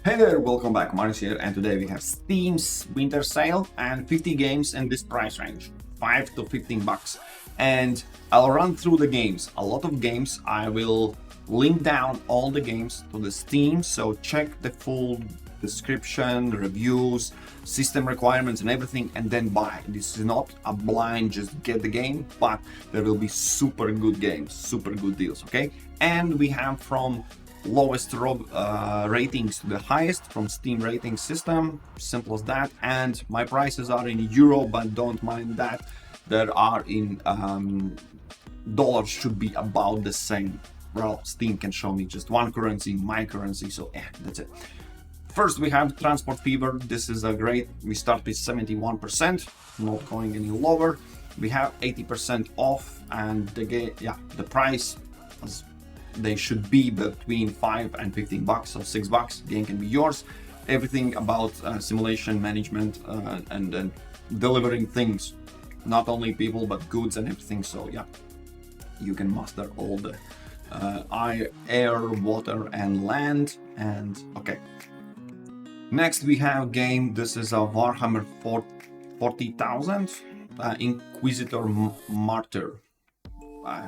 Hey there, welcome back, Martyr here, and today we have Steam's winter sale and 50 games in this price range, 5 to 15 bucks. And I'll run through the games, a lot of games. I will link down all the games to the Steam, so check the full description, reviews, system requirements and everything, and then buy. This is not a blind just get the game, but there will be super good games, super good deals, okay? And we have from lowest ratings to the highest from Steam rating system, simple as that. And my prices are in euro, but don't mind that. There are in dollars, should be about the same. Well, Steam can show me just one currency, my currency, so yeah, that's it. First we have Transport Fever. This is a great, we start with 71%, not going any lower. We have 80% off, and the price as they should be between 5 and 15 bucks, so 6 bucks. Game can be yours. Everything about simulation management and delivering things, not only people but goods and everything. So yeah, you can master all the air, water and land. And okay, next we have game. This is a Warhammer 40,000 Inquisitor Martyr.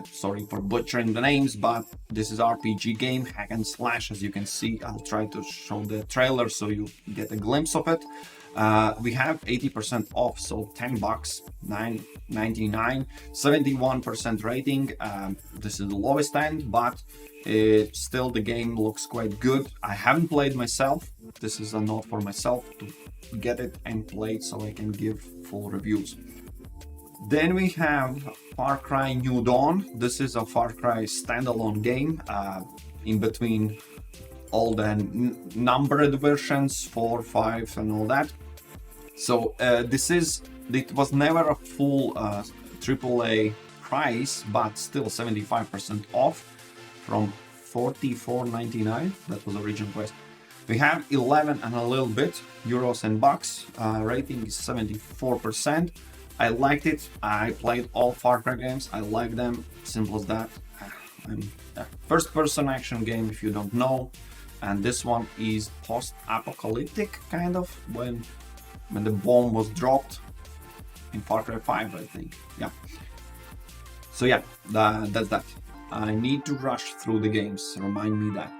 Sorry for butchering the names, but this is RPG game, hack and slash. As you can see, I'll try to show the trailer so you get a glimpse of it. We have 80% off, so 10 bucks, 9.99, 71% rating. This is the lowest end, but still the game looks quite good. I haven't played myself. This is a note for myself to get it and play it so I can give full reviews. Then we have Far Cry New Dawn. This is a Far Cry standalone game, in between all the numbered versions, 4, 5 and all that. So it was never a full AAA price, but still 75% off from $44.99. That was the original price. We have 11 and a little bit euros and bucks. Rating is 74%. I liked it. I played all Far Cry games. I like them. Simple as that. First-person action game, if you don't know. And this one is post-apocalyptic, kind of, when the bomb was dropped in Far Cry 5, I think. Yeah. So yeah, that's that. I need to rush through the games. Remind me that.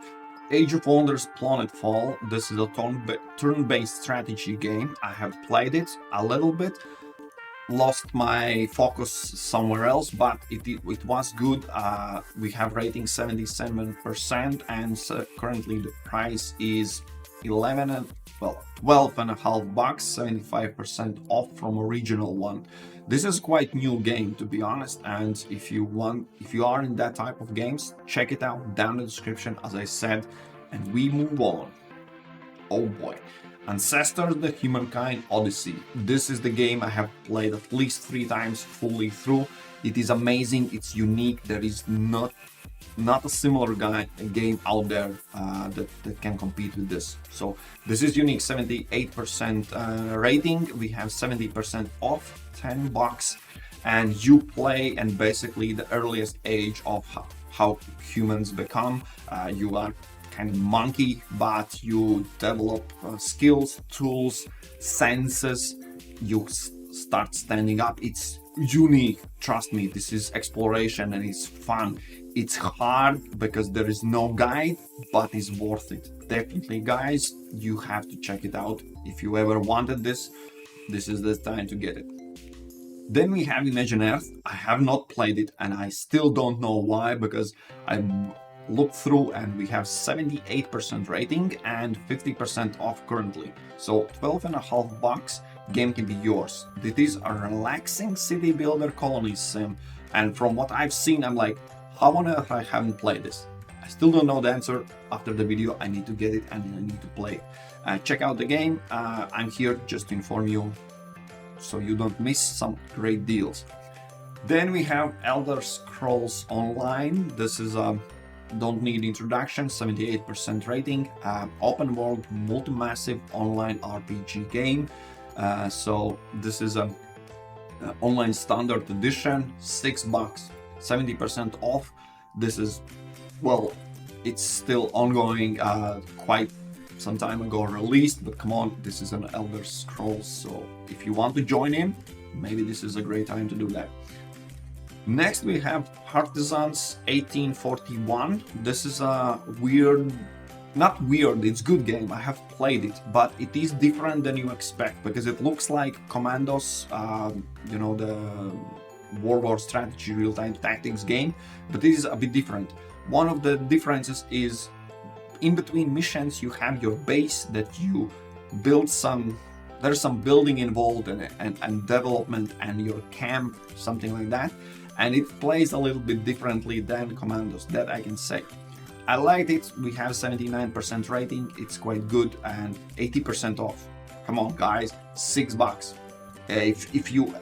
Age of Wonders Planetfall. This is a turn-based strategy game. I have played it a little bit. Lost my focus somewhere else, but it was good. We have rating 77%, and currently the price is 12 and a half bucks, 75% off from original one. This is quite new game, to be honest, and if you are in that type of games, check it out down in the description, as I said. And we move on. Oh boy. Ancestors, the Humankind Odyssey. This is the game I have played at least 3 times fully through. It is amazing, it's unique. There is not a similar game out there that can compete with this. So this is unique, 78% rating. We have 70% off, 10 bucks. And you play and basically the earliest age of how humans become. You are kind of monkey, but you develop skills, tools, senses. You start standing up. It's unique, trust me. This is exploration and it's fun. It's hard because there is no guide, but it's worth it. Definitely, guys, you have to check it out. If you ever wanted this is the time to get it. Then we have Imagine Earth. I have not played it and I still don't know why, because I look through and we have 78% rating and 50% off currently. So 12 and a half bucks, game can be yours. It is a relaxing city builder colony sim, and from what I've seen, I'm like, how on earth I haven't played this? I still don't know the answer. After the video, I need to get it and I need to play it. Check out the game. I'm here just to inform you so you don't miss some great deals. Then we have Elder Scrolls Online. This is a don't need introduction, 78% rating, open world multi-massive online RPG game. So this is a online standard edition, 6 bucks, 70% off. This is, well, it's still ongoing, quite some time ago released, but come on, this is an Elder Scrolls, so if you want to join in, maybe this is a great time to do that. Next we have Partisans 1841. This is a weird, not weird, it's good game, I have played it, but it is different than you expect, because it looks like Commandos, you know, the war strategy real-time tactics game, but it is a bit different. One of the differences is in between missions you have your base that you build some, there's some building involved and development, and your camp, something like that, and it plays a little bit differently than Commandos, that I can say. I liked it, we have 79% rating, it's quite good, and 80% off. Come on guys, $6. If you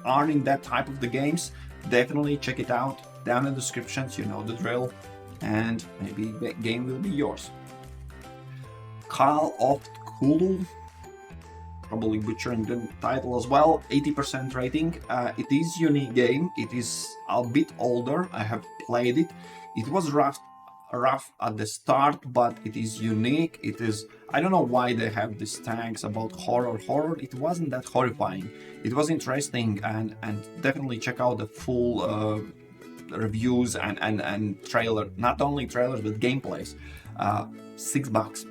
are in that type of the games, definitely check it out, down in the descriptions, you know the drill, and maybe the game will be yours. Call of Cthulhu, probably butchering the title as well, 80% rating. It is unique game, it is a bit older, I have played it. It was rough at the start, but it is unique. It is, I don't know why they have these tags about horror. It wasn't that horrifying. It was interesting, and definitely check out the full reviews and trailer, not only trailers but gameplays. $6,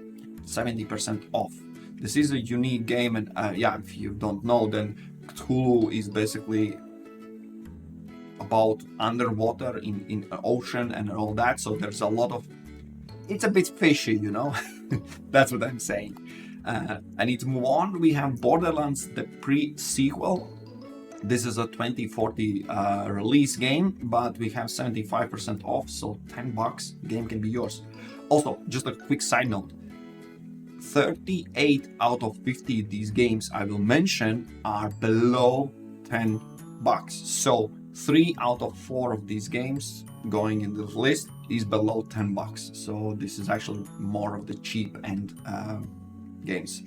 70% off. This is a unique game, and yeah, if you don't know, then Cthulhu is basically about underwater in ocean and all that, so there's a lot of, it's a bit fishy, you know. That's what I'm saying. I need to move on. We have Borderlands The PreSequel. This is a 2040 release game, but we have 75% off, so $10, game can be yours. Also, just a quick side note, 38 out of 50 of these games I will mention are below $10. So 3 out of 4 of these games going in this list is below $10. So this is actually more of the cheap end games.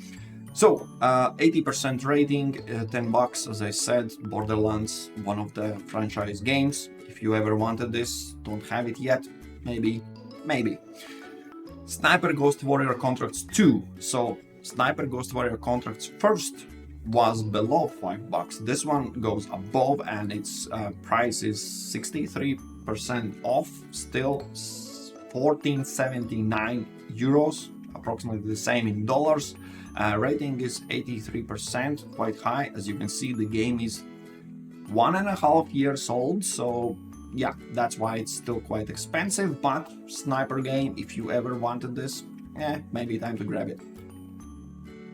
So 80% rating, $10, as I said. Borderlands, one of the franchise games. If you ever wanted this, don't have it yet, maybe. Sniper Ghost Warrior Contracts 2. So Sniper Ghost Warrior Contracts first was below $5. This one goes above, and its price is 63% off, still 14.79 euros, approximately the same in dollars. Rating is 83%, quite high. As you can see, the game is 1.5 years old, so yeah, that's why it's still quite expensive, but sniper game, if you ever wanted this, maybe time to grab it.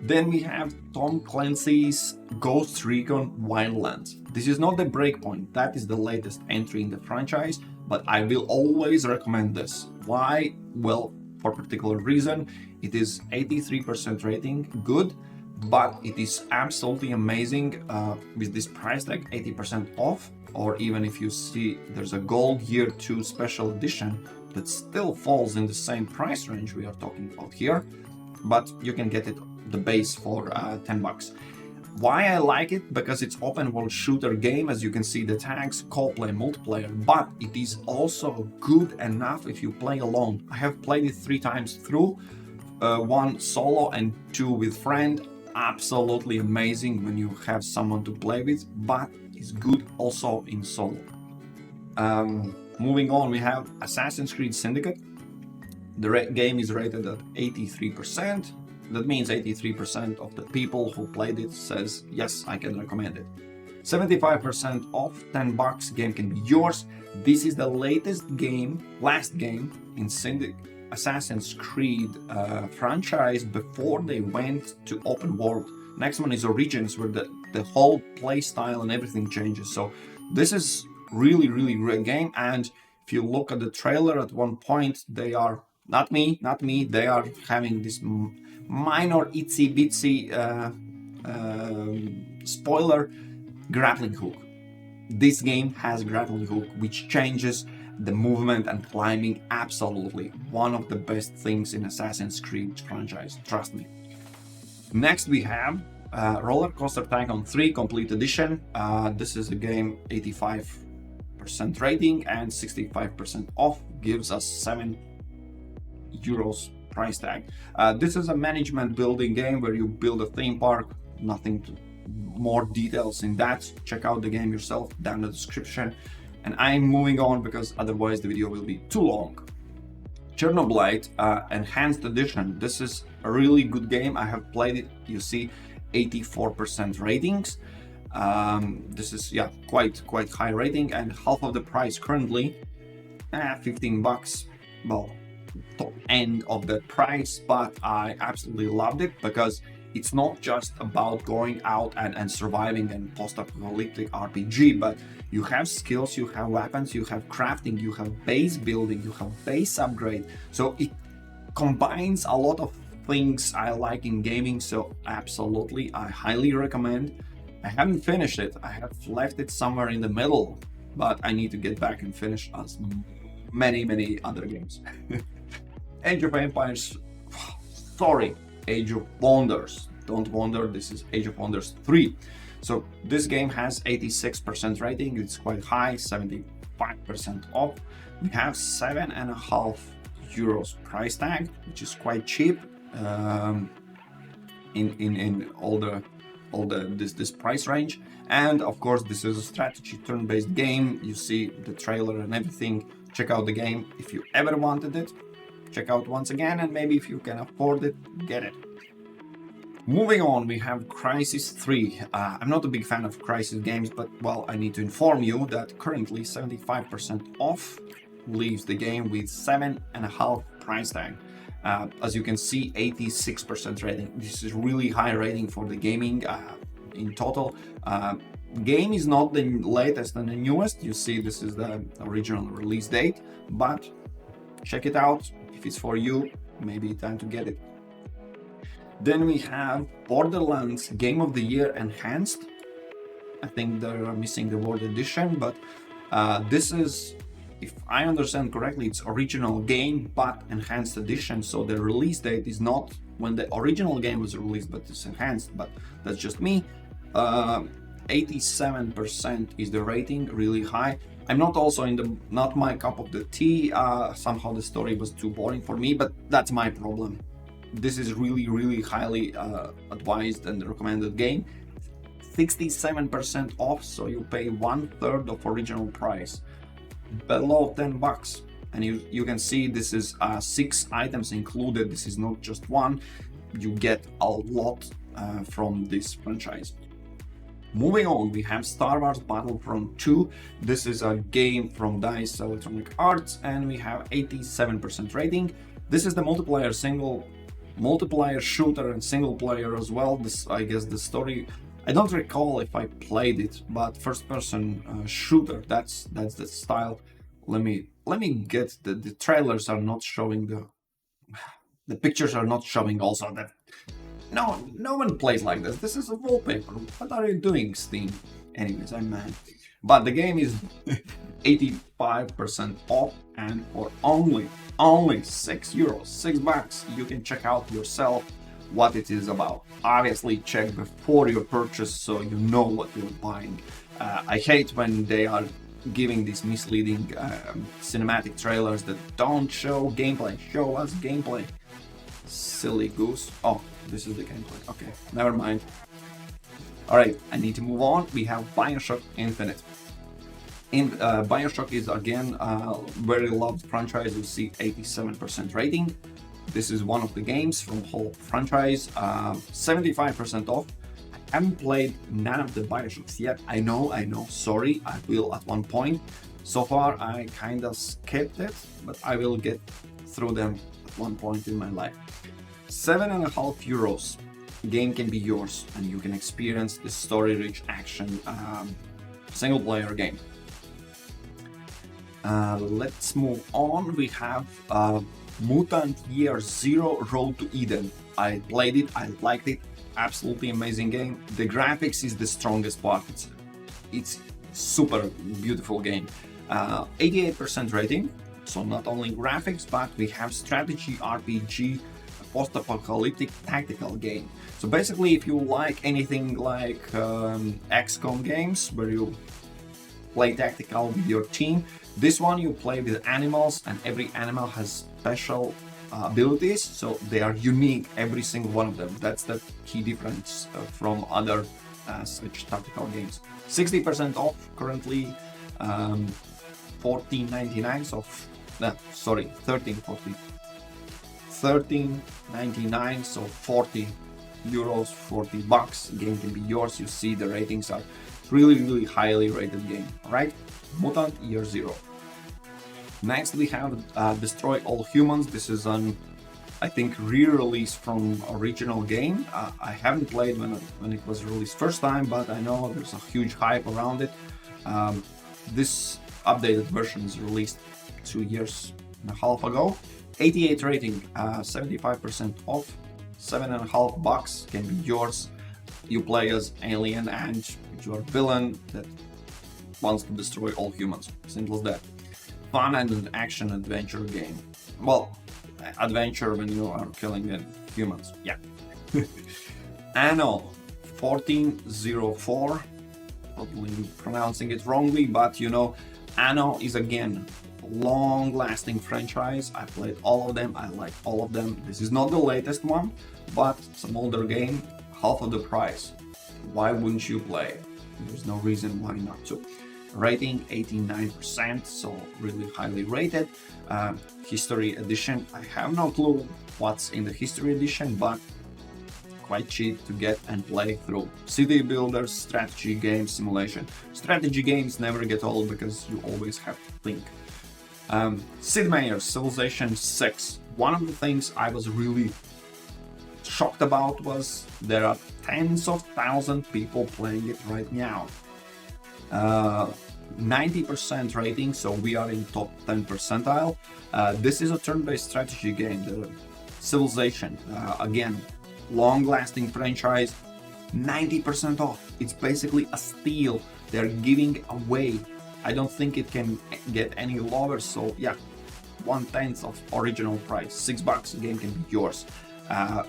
Then we have Tom Clancy's Ghost Recon Wildlands. This is not the breakpoint, that is the latest entry in the franchise, but I will always recommend this. Why? Well, for a particular reason. It is 83% rating, good, but it is absolutely amazing with this price tag, 80% off, or even if you see there's a gold year 2 special edition that still falls in the same price range we are talking about here, but you can get it, the base, for $10. Why I like it? Because it's open world shooter game, as you can see the tags, co-play, multiplayer, but it is also good enough if you play alone. I have played it 3 times through, 1 solo and 2 with friend. Absolutely amazing when you have someone to play with, but it's good also in solo. Moving on, we have Assassin's Creed Syndicate. The game is rated at 83%. That means 83% of the people who played it says, yes, I can recommend it. 75% off, $10, game can be yours. This is the latest game, last game in Assassin's Creed franchise before they went to open world. Next one is Origins, where the whole play style and everything changes. So this is really great game, and if you look at the trailer at one point, they are, not me, they are having this minor itsy bitsy spoiler, grappling hook. This game has grappling hook, which changes the movement and climbing. Absolutely one of the best things in Assassin's Creed franchise, trust me. Next we have RollerCoaster Tycoon 3 Complete Edition. This is a game, 85% rating and 65% off, gives us €7 price tag. This is a management building game where you build a theme park, nothing more details in that. Check out the game yourself down in the description. And I'm moving on because otherwise the video will be too long. Chernobylite Enhanced Edition. This is a really good game. I have played it. You see 84% ratings. This is, yeah, quite high rating and half of the price currently. 15 bucks. Well, top end of the price, but I absolutely loved it because it's not just about going out and surviving and post-apocalyptic RPG, but you have skills, you have weapons, you have crafting, you have base building, you have base upgrade. So it combines a lot of things I like in gaming, so absolutely, I highly recommend. I haven't finished it, I have left it somewhere in the middle, but I need to get back and finish as many other games. Age of Empires, sorry, Age of Wonders. Don't wonder, this is Age of Wonders 3. So this game has 86% rating, it's quite high, 75% off. We have 7.5 euros price tag, which is quite cheap in all this price range. And of course, this is a strategy turn-based game. You see the trailer and everything. Check out the game if you ever wanted it. Check out once again, and maybe if you can afford it, get it. Moving on, we have Crysis 3. I'm not a big fan of Crysis games, but well, I need to inform you that currently 75% off leaves the game with 7.5 price tag. As you can see, 86% rating. This is really high rating for the gaming in total. Game is not the latest and the newest. You see, this is the original release date, but check it out. If it's for you, maybe time to get it. Then we have Borderlands Game of the Year Enhanced. I think they're missing the word edition, but this is, if I understand correctly, it's original game but enhanced edition. So the release date is not when the original game was released, but it's enhanced. But that's just me. 87% is the rating, really high. I'm not also not my cup of the tea. Somehow the story was too boring for me, but that's my problem. This is really highly advised and recommended game. 67% off, so you pay 1/3 of original price, below 10 bucks. And you can see this is 6 items included. This is not just one. You get a lot from this franchise. Moving on, we have Star Wars Battlefront 2. This is a game from DICE Electronic Arts, and we have 87% rating. This is the multiplayer shooter and single player as well. This, I guess, the story, I don't recall if I played it, but first person shooter, that's the style. Let me get the trailers are not showing the pictures are not showing also that no one plays like this. This is a wallpaper. What are you doing, Steam? Anyways, I'm mad. But the game is 85% off, and for only 6 euros, $6, you can check out yourself what it is about. Obviously, check before your purchase so you know what you're buying. I hate when they are giving these misleading cinematic trailers that don't show gameplay. Show us gameplay. Silly goose. Oh, this is the gameplay. Okay, never mind. Alright, I need to move on. We have BioShock Infinite. BioShock is again a very loved franchise. You see 87% rating. This is one of the games from the whole franchise. 75% off. I haven't played none of the BioShocks yet. I know, sorry, I will at one point. So far I kinda skipped it, but I will get through them at one point in my life. 7.5 euros. Game can be yours and you can experience this story-rich action single player game. Let's move on. We have Mutant Year Zero Road to Eden. I played it, I liked it, absolutely amazing game. The graphics is the strongest part. It's super beautiful game. 88% rating, so not only graphics, but we have strategy RPG, post-apocalyptic tactical game. So basically, if you like anything like XCOM games, where you play tactical with your team, this one you play with animals, and every animal has special abilities, so they are unique, every single one of them. That's the key difference from other such tactical games. 60% off currently, 14.99, so sorry, 13.99, so 40 euros, 40 bucks. Game can be yours. You see the ratings are really highly rated game. All right, Mutant Year Zero. Next we have Destroy All Humans. This is an, I think, re-release from original game. I haven't played when it was released first time, but I know there's a huge hype around it. This updated version is released 2 years and a half ago. 88 rating, 75% off, 7.5 bucks, can be yours. You play as alien and you are villain that wants to destroy all humans. Simple as that. Fun and an action adventure game. Well, adventure when you are killing humans. Yeah. Anno 1404. Probably pronouncing it wrongly, but you know, Anno is again long-lasting franchise. I played all of them. I like all of them. This is not the latest one, but some older game, half of the price. Why wouldn't you play? There's no reason why not to. Rating 89%, so really highly rated. History edition, I have no clue what's in the history edition, but quite cheap to get and play through. City builders, strategy game, simulation. Strategy games never get old because you always have to think. Sid Meiers Civilization VI. One of the things I was really shocked about was there are tens of thousands of people playing it right now. 90% rating, so we are in top 10 percentile. This is a turn-based strategy game, the Civilization. Again, long-lasting franchise, 90% off. It's basically a steal. They're giving away. I don't think it can get any lower, so yeah, 1/10 of original price. $6, the game can be yours.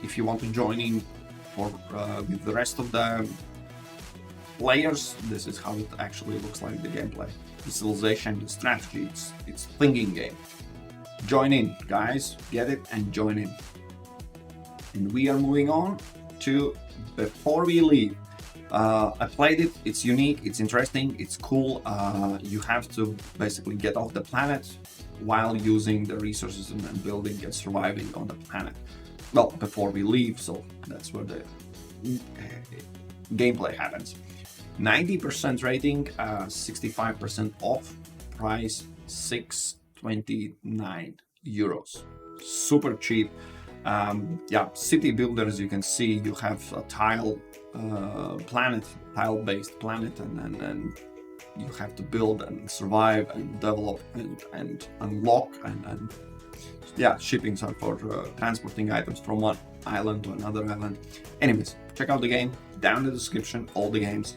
If you want to join in with the rest of the players, this is how it actually looks like, the gameplay. The Civilization, the strategy, it's thinking game. Join in, guys, get it and join in. And we are moving on to Before We Leave. I played it, it's unique, it's interesting, it's cool. You have to basically get off the planet while using the resources and building and surviving on the planet. Well, before we leave, so that's where the gameplay happens. 90% rating, 65% off, price 6.29 euros. Super cheap. Yeah, city builders, you can see you have a tile-based planet, and you have to build and survive and develop and unlock and yeah, shippings are for transporting items from one island to another island. Anyways, check out the game, down in the description, all the games,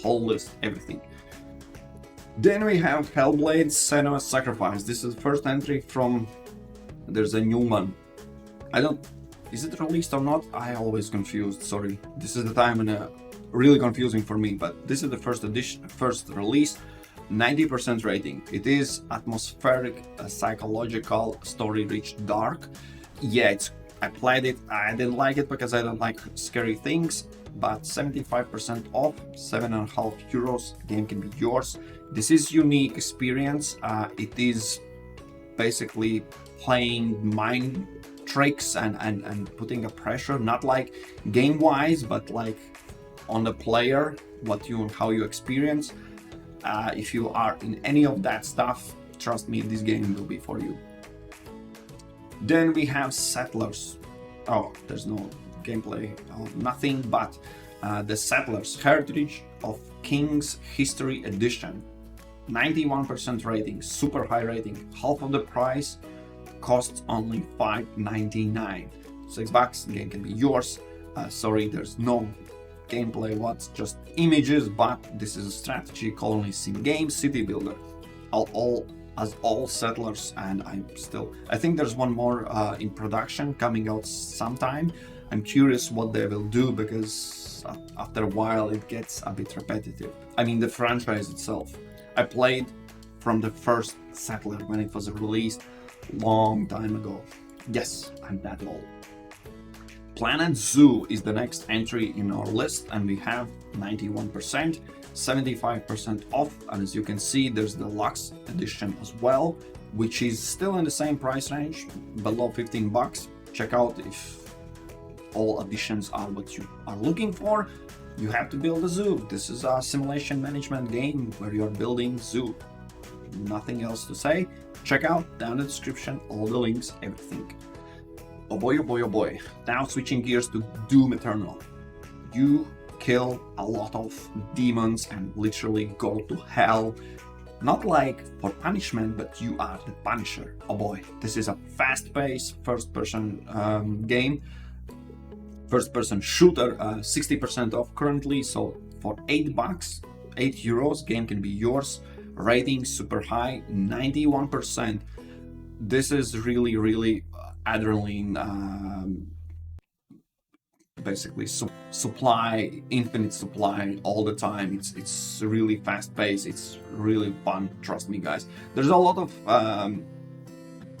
whole list, everything. Then we have Hellblade Senua's Sacrifice. This is the first entry from, there's a new one. Is it released or not? I always confused, sorry. This is the time when really confusing for me, but this is the first edition, first release. 90% rating. It is atmospheric, psychological, story-rich, dark. Yeah, I played it. I didn't like it because I don't like scary things, but 75% off, 7.5 euros. Game can be yours. This is unique experience. It is basically playing mind tricks and putting a pressure, not like game-wise, but like on the player, how you experience. If you are in any of that stuff, trust me, this game will be for you. Then we have Settlers. Oh, there's no gameplay, nothing, but the Settlers Heritage of Kings History Edition. 91% rating, super high rating, half of the price, costs only $5.99. $6, game can be yours. Sorry, there's no gameplay, what's just images, but this is a strategy colony sim game, city builder. All Settlers, and I think there's one more in production coming out sometime. I'm curious what they will do, because after a while it gets a bit repetitive. I mean, the franchise itself. I played from the first Settler when it was released long time ago. Yes, and that all. Planet Zoo is the next entry in our list, and we have 91%, 75% off, and as you can see, there's the Deluxe edition as well, which is still in the same price range, below 15 bucks. Check out if all additions are what you are looking for. You have to build a zoo. This is a simulation management game where you're building zoo. Nothing else to say. Check out down in the description all the links, everything. Oh boy, oh boy, oh boy. Now switching gears to Doom Eternal. You kill a lot of demons and literally go to hell. Not like for punishment, but you are the Punisher. Oh boy, this is a fast-paced first-person game. First-person shooter, 60% off currently. So for 8 bucks, 8 euros, game can be yours. Rating super high, 91%. This is really adrenaline, basically supply, infinite supply all the time. It's really fast paced, it's really fun, trust me guys. There's a lot of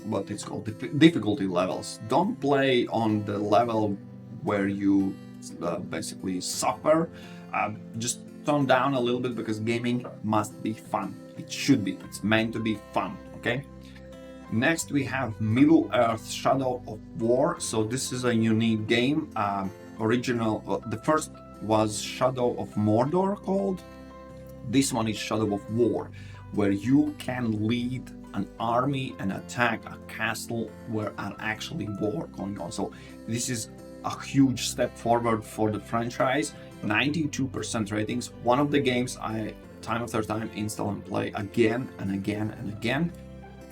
what it's called difficulty levels. Don't play on the level where you basically suffer. Just tone down a little bit, because gaming must be fun. It should be, it's meant to be fun, okay? Next we have Middleearth Shadow of War. So this is a unique game. The first was Shadow of Mordor called. This one is Shadow of War, where you can lead an army and attack a castle where are actually war going on. So this is a huge step forward for the franchise. 92% ratings. One of the games I time after time install and play again and again and again.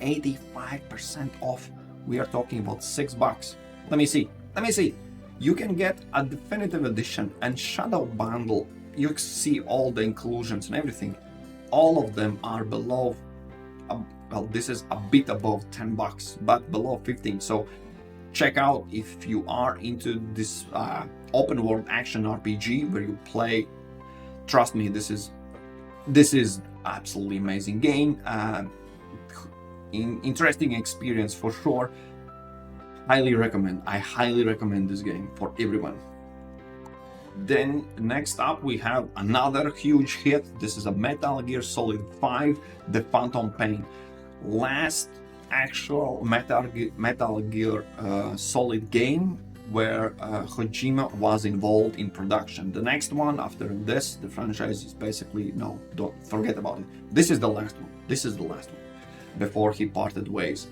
85% off. We are talking about 6 bucks. Let me see. You can get a definitive edition and Shadow bundle. You see all the inclusions and everything. All of them are below, well, this is a bit above 10 bucks, but below 15. So check out if you are into this open world action RPG where you play. Trust me, this is absolutely amazing game. Interesting experience for sure. I highly recommend this game for everyone. Then next up we have another huge hit. This is a Metal Gear Solid 5, The Phantom Pain. Last actual Metal Gear Solid game where Kojima was involved in production. The next one after this, the franchise is basically, no, don't forget about it. This is the last one before he parted ways.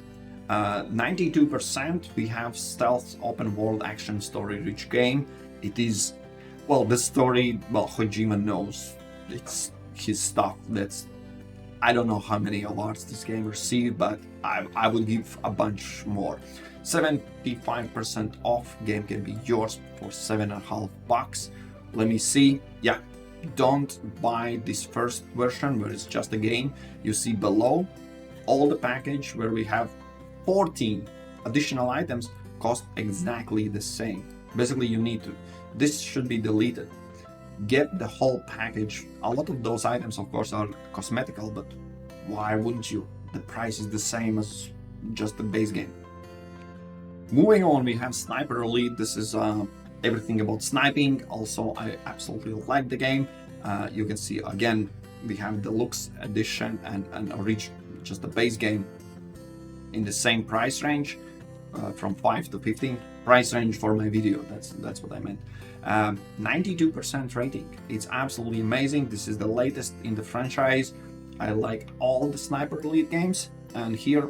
92%. We have stealth open world action story rich game. It is, well, the story, well, Kojima knows it's his stuff. I don't know how many awards this game received, but I would give a bunch more. 75% off. Game can be yours for 7.5 bucks. Let me see. Yeah, don't buy this first version where it's just a game. You see below, all the package where we have 14 additional items cost exactly the same. Basically, this should be deleted. Get the whole package. A lot of those items, of course, are cosmetical, but why wouldn't you? The price is the same as just the base game. Moving on, we have Sniper Elite. This is everything about sniping. Also, I absolutely like the game. You can see again, we have Deluxe edition and original, just the base game in the same price range, from 5 to 15. Price range for my video, that's what I meant. 92% rating. It's absolutely amazing. This is the latest in the franchise. I like all the Sniper Elite games, and here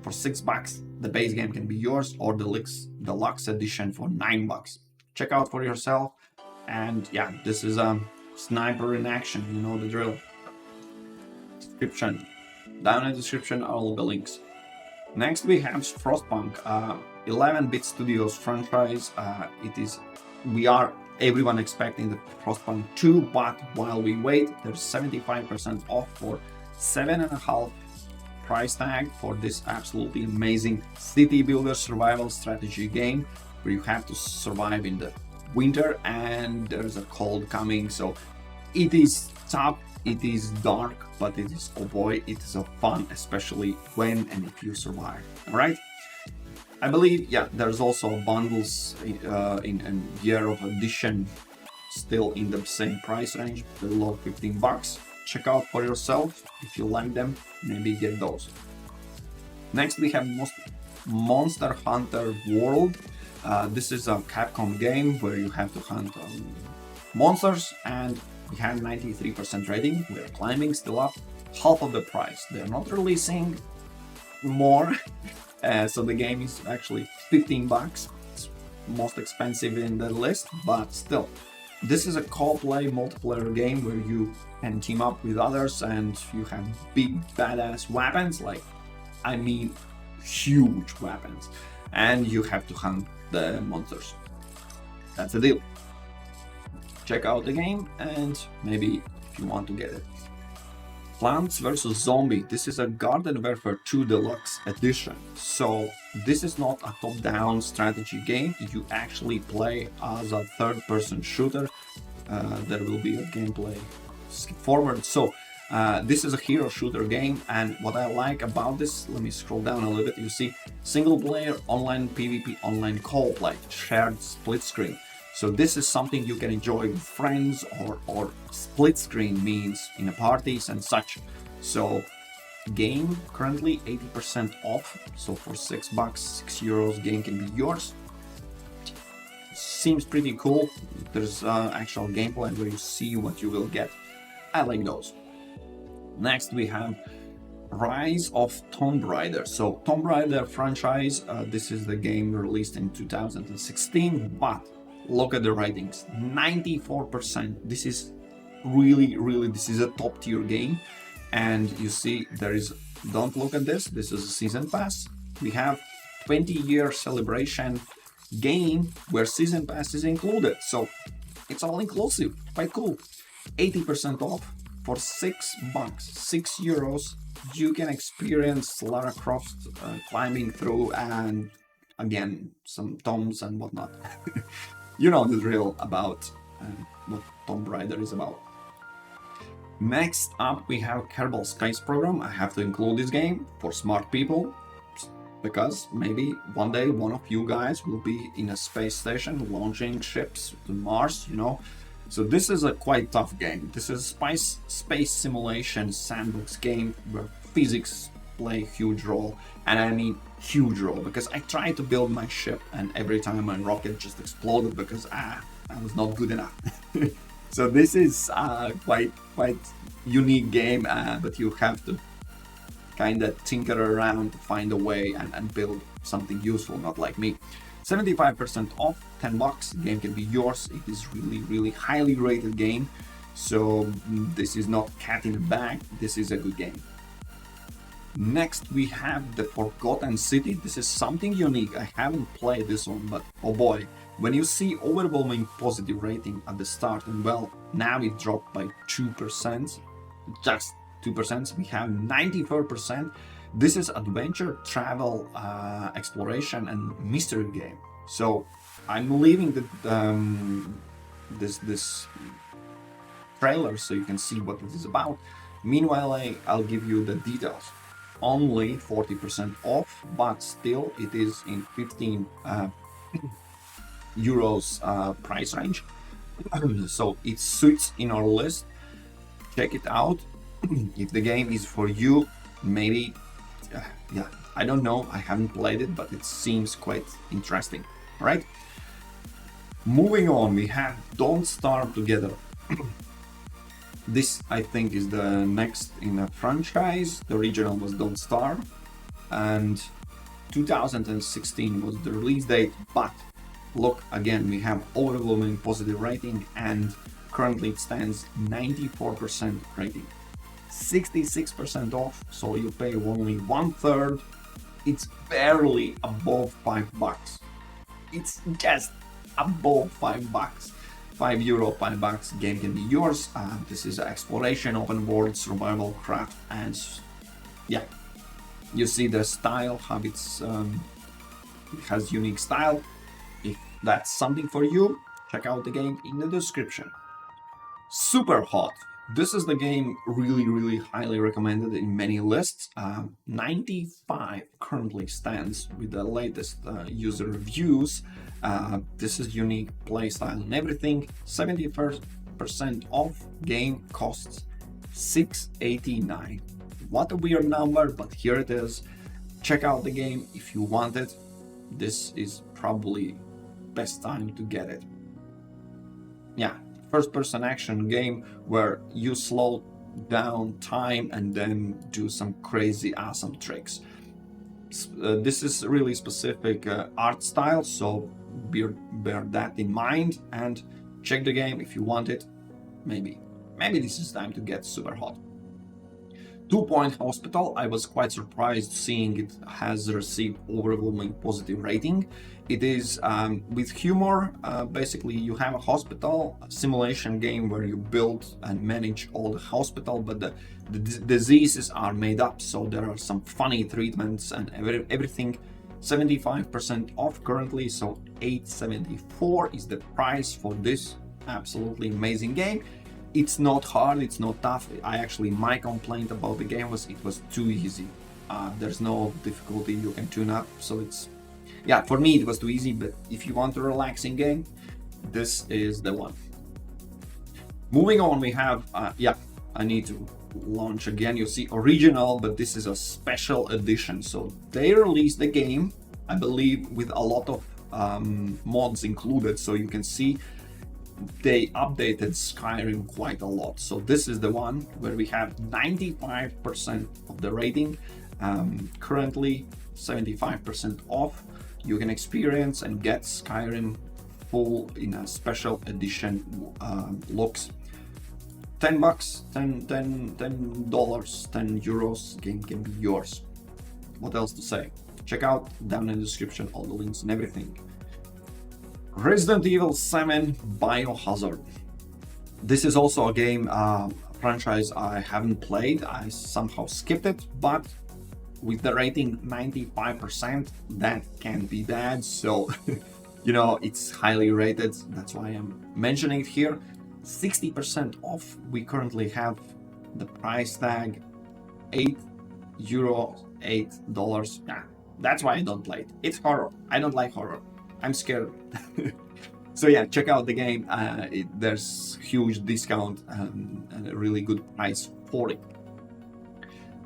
for 6 bucks the base game can be yours, or the Deluxe edition for 9 bucks. Check out for yourself. And yeah, this is a sniper in action, you know the drill. Description. Down in the description are all the links. Next we have Frostpunk, 11-bit Studios franchise. We are everyone expecting the Frostpunk 2, but while we wait, there's 75% off for 7.5 price tag for this absolutely amazing city builder survival strategy game where you have to survive in the winter and there's a cold coming. So it is tough, it is dark, but it is, oh boy, it is a fun, especially when and if you survive. All right. I believe, yeah, there's also bundles in year of edition still in the same price range, below 15 bucks. Check out for yourself. If you like them, maybe get those. Next we have Monster Hunter World. This is a Capcom game where you have to hunt monsters, and we have 93% rating. We're climbing still up, half of the price. They're not releasing more, so the game is actually 15 bucks. It's most expensive in the list, but still. This is a co-play multiplayer game where you can team up with others and you have big badass weapons, like, I mean, huge weapons, and you have to hunt the monsters. That's the deal. Check out the game and maybe if you want to get it. Plants vs. Zombie. This is a Garden Warfare 2 Deluxe edition. So this is not a top-down strategy game. You actually play as a third-person shooter. There will be a gameplay skip forward. So this is a hero shooter game, and what I like about this, let me scroll down a little bit, you see single player, online PvP, online co-op, like shared split screen. So this is something you can enjoy with friends, or split screen means in a parties and such. So game currently 80% off. So for $6, €6, game can be yours. Seems pretty cool. There's actual gameplay where you see what you will get. I like those. Next we have Rise of Tomb Raider. So Tomb Raider franchise, this is the game released in 2016, but look at the ratings, 94%. This is really, this is a top tier game. And you see there is, don't look at this, this is a season pass. We have 20-year celebration game where season pass is included. So it's all inclusive, quite cool. 80% off for $6, €6. You can experience Lara Croft climbing through, and again, some tombs and whatnot. You know the drill about what Tomb Raider is about. Next up we have Kerbal Space Program. I have to include this game for smart people, because maybe one day one of you guys will be in a space station launching ships to Mars, you know. So this is a quite tough game. This is a space simulation sandbox game where physics play a huge role, and I mean huge role, because I tried to build my ship and every time my rocket just exploded because I was not good enough. So this is quite unique game, but you have to kind of tinker around to find a way and build something useful, not like me. 75% off, $10, game can be yours. It is really highly rated game, so this is not cat in the bag, this is a good game. Next we have the Forgotten City. This is something unique. I haven't played this one, but oh boy, when you see overwhelming positive rating at the start, and well, now it dropped by 2%, just 2%, we have 94%. This is adventure, travel, exploration, and mystery game. So I'm leaving this trailer so you can see what it is about. Meanwhile, I'll give you the details. Only 40% off, but still it is in 15 euros price range. So it suits in our list. Check it out. If the game is for you, maybe, yeah, I don't know, I haven't played it, but it seems quite interesting. All right, moving on, we have Don't Starve Together. This, I think, is the next in a franchise. The original was Don't Starve, and 2016 was the release date, but look, again, we have overwhelming positive rating, and currently it stands 94% rating. 66% off, so you pay only 1/3. It's barely above $5. It's just above $5. €5, $5, game can be yours. This is exploration, open world, survival, craft, and yeah, you see the style, how it has unique style. If that's something for you, check out the game in the description. SUPERHOT. This is the game really highly recommended in many lists. 95 currently stands with the latest user reviews. This is unique playstyle and everything. 70% off. Game costs $6.89. What a weird number, but here it is. Check out the game if you want it. This is probably best time to get it. Yeah, first-person action game where you slow down time and then do some crazy awesome tricks. This is really specific art style, so bear that in mind and check the game if you want it. Maybe this is time to get SUPERHOT. 2 Point Hospital, I was quite surprised seeing it has received overwhelming positive rating. It is with humor. Basically, you have a hospital simulation game where you build and manage all the hospital, but the diseases are made up, so there are some funny treatments and everything. 75% off currently, so $8.74 is the price for this absolutely amazing game. It's not hard, it's not tough. My complaint about the game was it was too easy. There's no difficulty you can tune up, so yeah, for me it was too easy, but if you want a relaxing game, this is the one. Moving on, we have, I need to launch again. You see original, but this is a special edition. So they released the game, I believe, with a lot of mods included, so you can see they updated Skyrim quite a lot. So this is the one where we have 95% of the rating, currently 75% off. You can experience and get Skyrim full in a special edition looks. $10, $10, €10, game can be yours. What else to say? Check out down in the description all the links and everything. Resident Evil 7 Biohazard. This is also a game franchise I haven't played. I somehow skipped it, but with the rating 95%, that can't be bad. So, it's highly rated. That's why I'm mentioning it here. 60% off. We currently have the price tag €8, $8. Yeah, that's why I don't play it. It's horror. I don't like horror. I'm scared. So yeah, check out the game. There's huge discount and a really good price for it.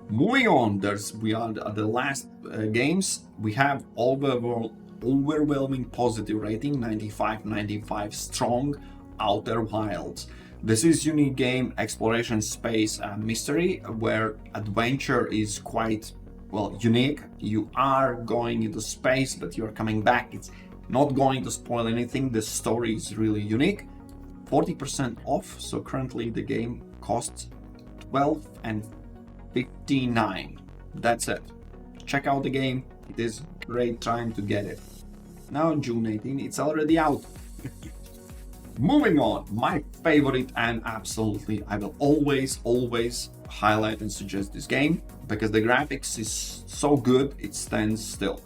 Moving on, we are at the last games. We have overwhelming positive rating, 95 strong, Outer Wilds. This is unique game, exploration, space, mystery, where adventure is quite unique. You are going into space, but you're coming back. It's not going to spoil anything. The story is really unique. 40% off. So currently the game costs $12.59. That's it. Check out the game. It is great time to get it. Now June 18, it's already out. Moving on, my favorite, and absolutely I will always highlight and suggest this game because the graphics is so good it stands still.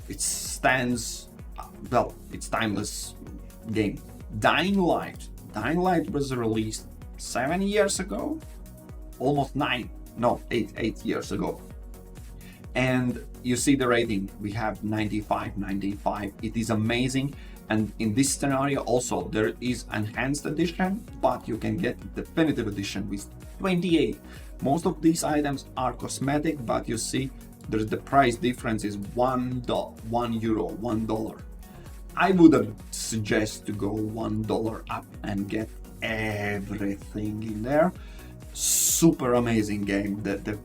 It's timeless game. Dying Light was released 7 years ago, almost 8 years ago. And you see the rating, we have 95. It is amazing. And in this scenario also there is enhanced edition, but you can get definitive edition with 28. Most of these items are cosmetic, but you see there's the price difference is $1. I would suggest to go $1 up and get everything in there. Super amazing game. The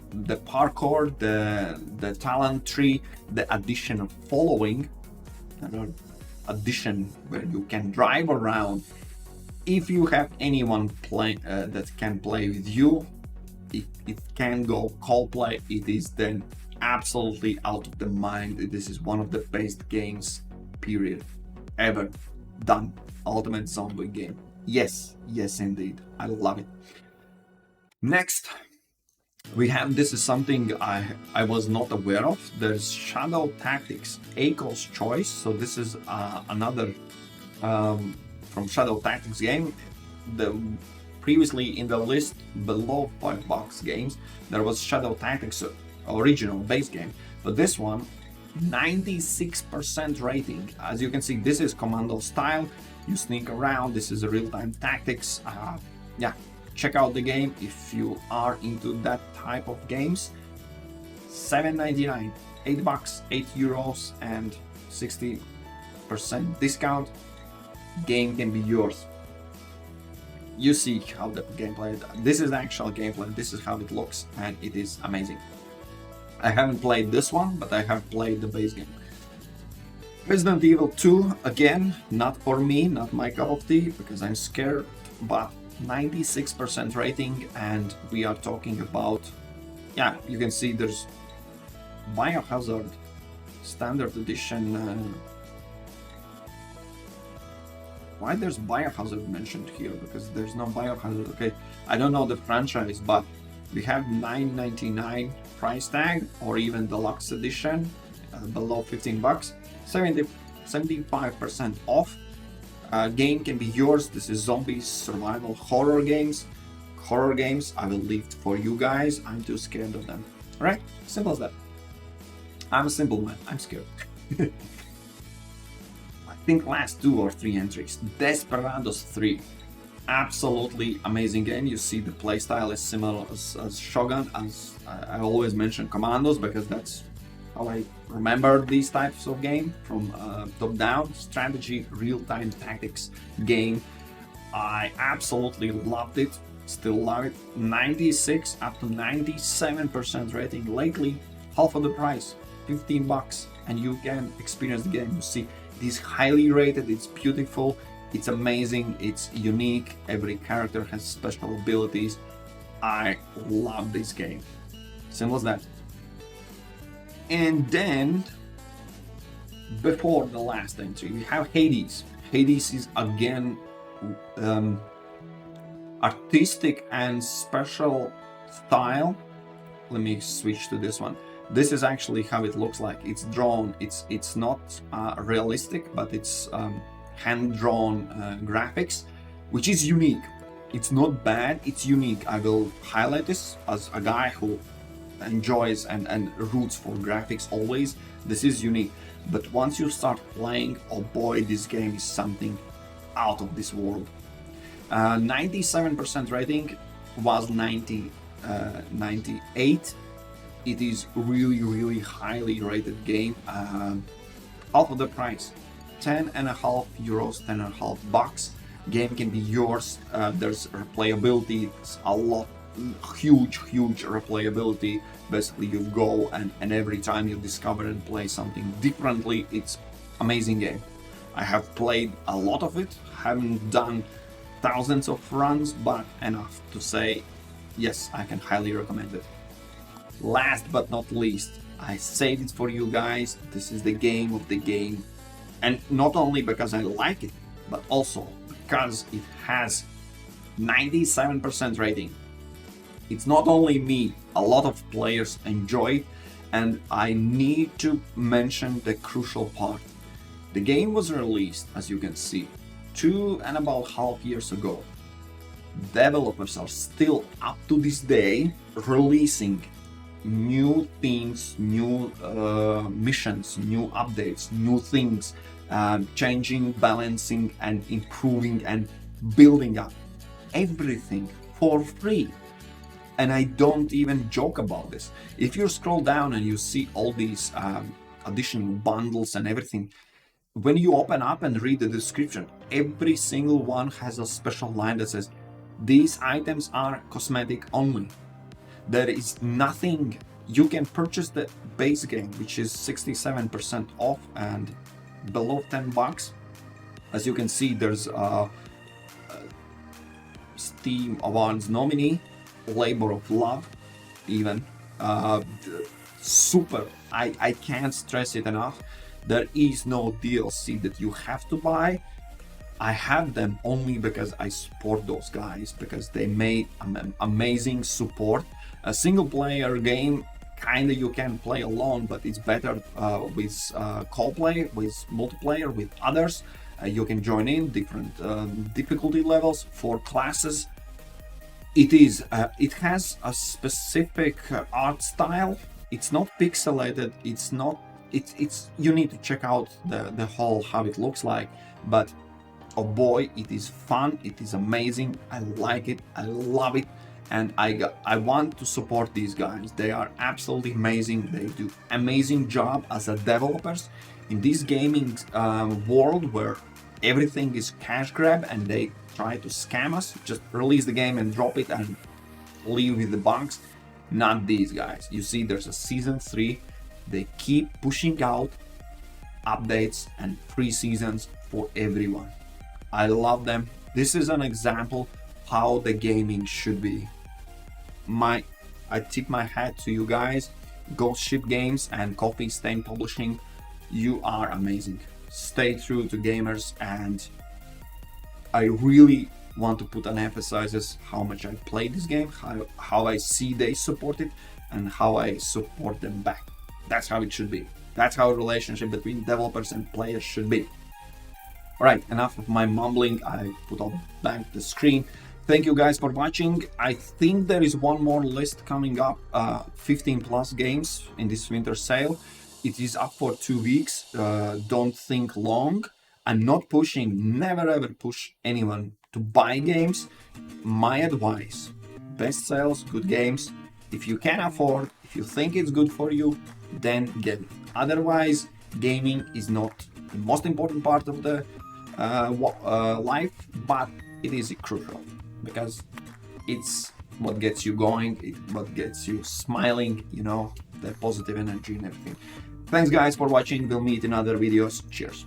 parkour, the talent tree, the addition of following, addition where you can drive around. If you have anyone that can play with you, it can go co-play. It is then absolutely out of the mind. This is one of the best games period ever done. Ultimate zombie game. Yes indeed, I love it. Next we have, this is something I was not aware of. There's Shadow Tactics Echo's Choice. So this is another from Shadow Tactics game. The Previously in the list below $5 games, there was Shadow Tactics original base game, but this one 96% rating. As you can see, this is commando style. You sneak around. This is a real-time tactics. Yeah, check out the game if you are into that type of games. $7.99, $8, €8, and 60% discount. Game can be yours. You see how the gameplay. This is the actual gameplay. This is how it looks, and it is amazing. I haven't played this one, but I have played the base game. Resident Evil 2, again, not for me, not my cup of tea, because I'm scared, but 96% rating, and we are talking about, yeah, you can see there's Biohazard Standard Edition. Why there's Biohazard mentioned here? Because there's no Biohazard. Okay, I don't know the franchise, but we have $9.99 price tag, or even Deluxe Edition, below $15, 75% off. Game can be yours. This is zombies, survival, horror games. Horror games I will leave for you guys. I'm too scared of them. Alright, simple as that. I'm a simple man, I'm scared. I think last 2 or 3 entries. Desperados 3. Absolutely amazing game. You see the playstyle is similar as Shogun, as I always mention Commandos, because that's how I remember these types of game, from top-down strategy, real-time tactics game. I absolutely loved it, still love it. 96 up to 97% rating. Lately, half of the price, $15, and you can experience the game. You see, it is highly rated, it's beautiful. It's amazing, it's unique, every character has special abilities. I love this game. Simple as that. And then, before the last entry, we have Hades. Hades is again artistic and special style. Let me switch to this one. This is actually how it looks like. It's drawn, it's not realistic, but it's hand-drawn graphics, which is unique. It's not bad, it's unique. I will highlight this as a guy who enjoys and roots for graphics always. This is unique, but once you start playing, oh boy, this game is something out of this world. 97% rating, was 98. It is really highly rated game. Half of the price, €10.5, $10.5. Game can be yours. There's replayability, it's a lot, huge replayability. Basically you go and every time you discover and play something differently. It's amazing game. I have played a lot of it, haven't done thousands of runs, but enough to say yes, I can highly recommend it. Last but not least, I saved it for you guys. This is the game of the game, and not only because I like it, but also because it has 97% rating. It's not only me, a lot of players enjoy it, and I need to mention the crucial part. The game was released, as you can see, 2.5 years ago. Developers are still up to this day releasing new themes, new missions, new updates, new things, changing, balancing, and improving and building up everything for free. And I don't even joke about this. If you scroll down and you see all these additional bundles and everything, when you open up and read the description, every single one has a special line that says, these items are cosmetic only. There is nothing. You can purchase the base game, which is 67% off and below $10. As you can see, there's a Steam Awards nominee, Labor of Love, even. Super. I can't stress it enough. There is no DLC that you have to buy. I have them only because I support those guys, because they made amazing support. A single player game, kinda you can play alone, but it's better with co-play, with multiplayer, with others. You can join in different difficulty levels, 4 classes. It has a specific art style. It's not pixelated. It's not. It's. You need to check out the whole how it looks like. But oh boy, it is fun. It is amazing. I like it. I love it. And I want to support these guys. They are absolutely amazing. They do amazing job as a developers in this gaming world where everything is cash grab and they try to scam us. Just release the game and drop it and leave with the bugs. Not these guys. You see, there's a season 3. They keep pushing out updates and pre-seasons for everyone. I love them. This is an example how the gaming should be. I tip my hat to you guys, Ghost Ship Games and Coffee Stain Publishing. You are amazing. Stay true to gamers, and I really want to put an emphasis how much I play this game, how I see they support it, and how I support them back. That's how it should be. That's how a relationship between developers and players should be. Alright, enough of my mumbling. I put up back the screen. Thank you guys for watching. I think there is one more list coming up, 15 plus games in this winter sale. It is up for 2 weeks. Don't think long. I'm not pushing, never ever push anyone to buy games. My advice, best sales, good games. If you can afford, if you think it's good for you, then get it. Otherwise, gaming is not the most important part of the life, but it is crucial because it's what gets you going, it's what gets you smiling, you know, the positive energy and everything. Thanks guys for watching. We'll meet in other videos. Cheers.